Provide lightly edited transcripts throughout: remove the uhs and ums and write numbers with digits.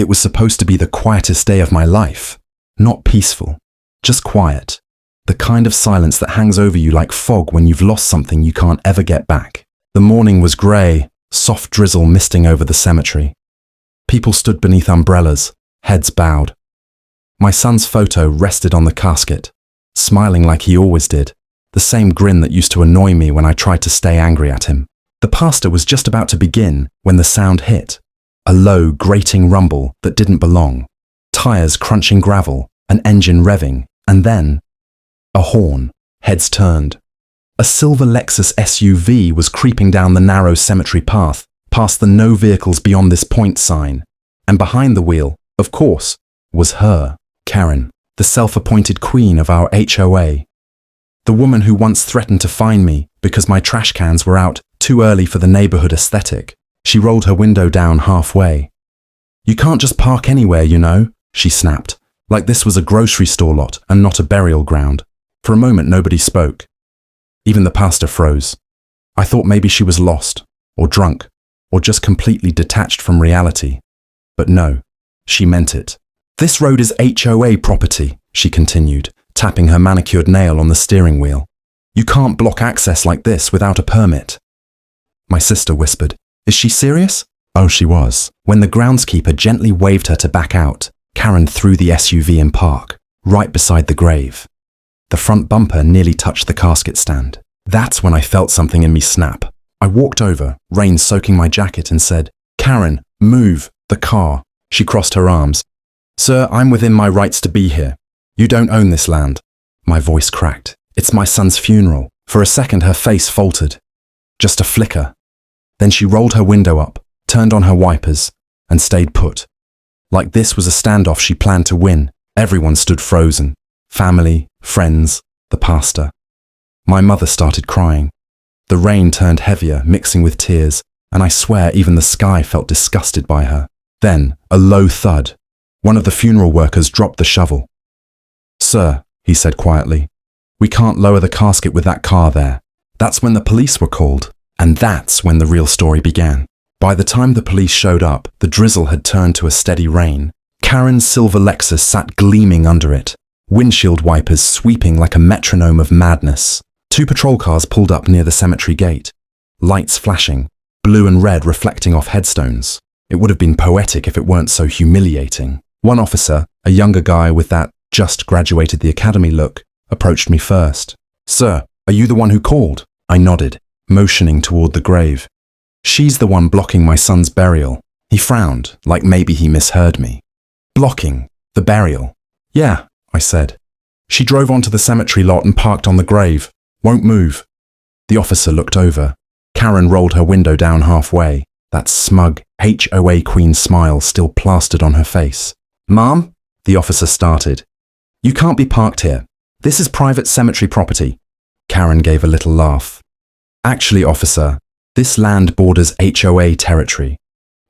It was supposed to be the quietest day of my life. Not peaceful, just quiet. The kind of silence that hangs over you like fog when you've lost something you can't ever get back. The morning was grey, soft drizzle misting over the cemetery. People stood beneath umbrellas, heads bowed. My son's photo rested on the casket, smiling like he always did, the same grin that used to annoy me when I tried to stay angry at him. The pastor was just about to begin when the sound hit. A low, grating rumble that didn't belong. Tires crunching gravel, an engine revving, and then a horn, heads turned. A silver Lexus SUV was creeping down the narrow cemetery path, past the "No Vehicles Beyond This Point" sign. And behind the wheel, of course, was her, Karen, the self-appointed queen of our HOA. The woman who once threatened to fine me because my trash cans were out too early for the neighborhood aesthetic. She rolled her window down halfway. "You can't just park anywhere, you know," she snapped, like this was a grocery store lot and not a burial ground. For a moment, nobody spoke. Even the pastor froze. I thought maybe she was lost, or drunk, or just completely detached from reality. But no, she meant it. "This road is HOA property," she continued, tapping her manicured nail on the steering wheel. "You can't block access like this without a permit." My sister whispered, "Is she serious?" Oh, she was. When the groundskeeper gently waved her to back out, Karen threw the SUV in park, right beside the grave. The front bumper nearly touched the casket stand. That's when I felt something in me snap. I walked over, rain soaking my jacket, and said, "Karen, move, the car." She crossed her arms. "Sir, I'm within my rights to be here. You don't own this land." My voice cracked. "It's my son's funeral." For a second, her face faltered. Just a flicker. Then she rolled her window up, turned on her wipers, and stayed put. Like this was a standoff she planned to win. Everyone stood frozen. Family, friends, the pastor. My mother started crying. The rain turned heavier, mixing with tears, and I swear even the sky felt disgusted by her. Then, a low thud. One of the funeral workers dropped the shovel. "Sir," he said quietly, "we can't lower the casket with that car there." That's when the police were called, and that's when the real story began. By the time the police showed up, the drizzle had turned to a steady rain. Karen's silver Lexus sat gleaming under it, windshield wipers sweeping like a metronome of madness. 2 patrol cars pulled up near the cemetery gate, lights flashing, blue and red reflecting off headstones. It would have been poetic if it weren't so humiliating. One officer, a younger guy with that just graduated the academy look, approached me first. "Sir, are you the one who called?" I nodded, motioning toward the grave. "She's the one blocking my son's burial." He frowned, like maybe he misheard me. "Blocking the burial?" "Yeah," I said. "She drove onto the cemetery lot and parked on the grave. Won't move." The officer looked over. Karen rolled her window down halfway, that smug HOA queen smile still plastered on her face. "Ma'am?" the officer started. "You can't be parked here. This is private cemetery property." Karen gave a little laugh. "Actually, officer, this land borders HOA territory.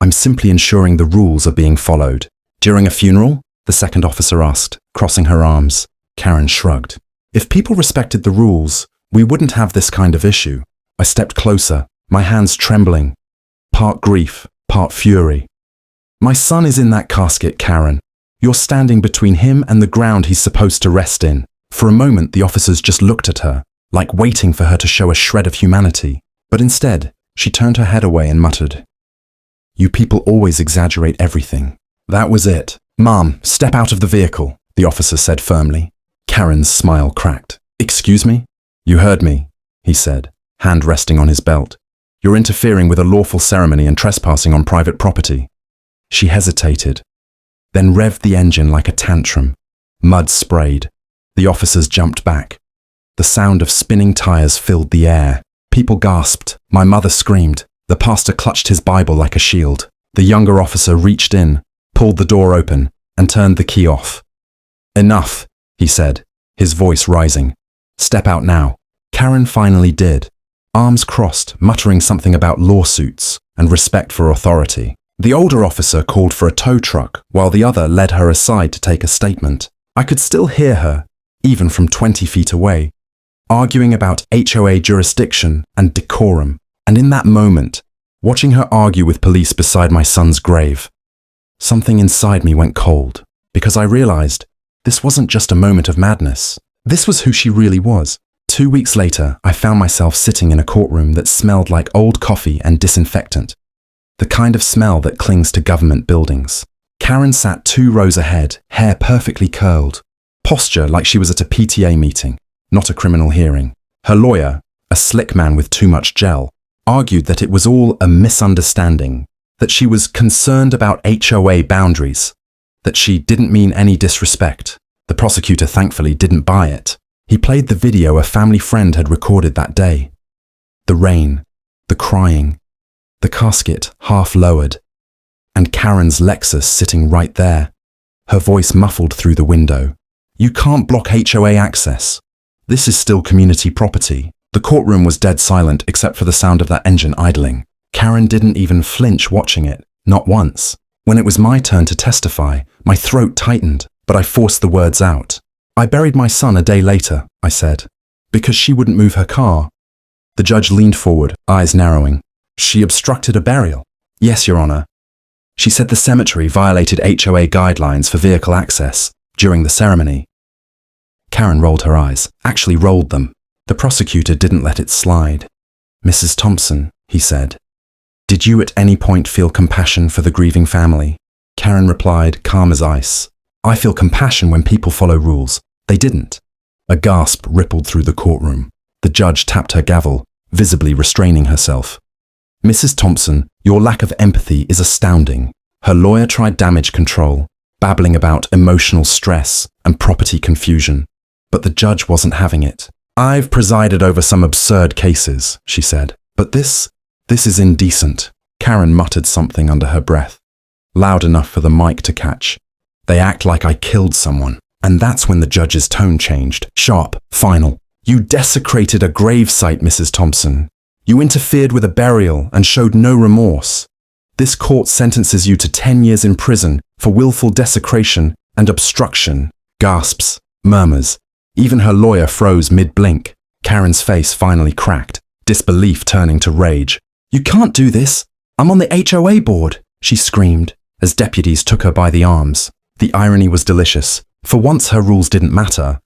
I'm simply ensuring the rules are being followed." "During a funeral?" the second officer asked, crossing her arms. Karen shrugged. "If people respected the rules, we wouldn't have this kind of issue." I stepped closer, my hands trembling, part grief, part fury. "My son is in that casket, Karen. You're standing between him and the ground he's supposed to rest in." For a moment, the officers just looked at her, like waiting for her to show a shred of humanity. But instead, she turned her head away and muttered, "You people always exaggerate everything." That was it. "Ma'am, step out of the vehicle," the officer said firmly. Karen's smile cracked. "Excuse me?" "You heard me," he said, hand resting on his belt. "You're interfering with a lawful ceremony and trespassing on private property." She hesitated, then revved the engine like a tantrum. Mud sprayed. The officers jumped back. The sound of spinning tires filled the air. People gasped. My mother screamed. The pastor clutched his Bible like a shield. The younger officer reached in, pulled the door open, and turned the key off. "Enough," he said, his voice rising. "Step out now." Karen finally did, arms crossed, muttering something about lawsuits and respect for authority. The older officer called for a tow truck, while the other led her aside to take a statement. I could still hear her, even from 20 feet away, arguing about HOA jurisdiction and decorum. And in that moment, watching her argue with police beside my son's grave, Something inside me went cold, because I realized this wasn't just a moment of madness. This was who she really was. 2 weeks later, I found myself sitting in a courtroom that smelled like old coffee and disinfectant, the kind of smell that clings to government buildings. Karen sat 2 rows ahead, hair perfectly curled, posture like she was at a PTA meeting, not a criminal hearing. Her lawyer, a slick man with too much gel, argued that it was all a misunderstanding, that she was concerned about HOA boundaries, that she didn't mean any disrespect. The prosecutor thankfully didn't buy it. He played the video a family friend had recorded that day. The rain, the crying, the casket half lowered, and Karen's Lexus sitting right there, her voice muffled through the window. You can't block HOA access. This is still community property. The courtroom was dead silent except for the sound of that engine idling. Karen didn't even flinch watching it, not once. When it was my turn to testify, my throat tightened, but I forced the words out. I buried my son a day later, I said, because she wouldn't move her car. The judge leaned forward, eyes narrowing. She obstructed a burial. Yes, Your Honor. She said the cemetery violated HOA guidelines for vehicle access during the ceremony. Karen rolled her eyes, actually rolled them. The prosecutor didn't let it slide. Mrs. Thompson, he said, did you at any point feel compassion for the grieving family? Karen replied, calm as ice. I feel compassion when people follow rules. They didn't. A gasp rippled through the courtroom. The judge tapped her gavel, visibly restraining herself. Mrs. Thompson, your lack of empathy is astounding. Her lawyer tried damage control, babbling about emotional stress and property confusion. But the judge wasn't having it. I've presided over some absurd cases, she said. But this is indecent. Karen muttered something under her breath, loud enough for the mic to catch. They act like I killed someone. And that's when the judge's tone changed. Sharp, final. You desecrated a gravesite, Mrs. Thompson. You interfered with a burial and showed no remorse. This court sentences you to 10 years in prison for willful desecration and obstruction. Gasps, murmurs. Even her lawyer froze mid-blink. Karen's face finally cracked, disbelief turning to rage. You can't do this. I'm on the HOA board, she screamed, as deputies took her by the arms. The irony was delicious. For once her rules didn't matter.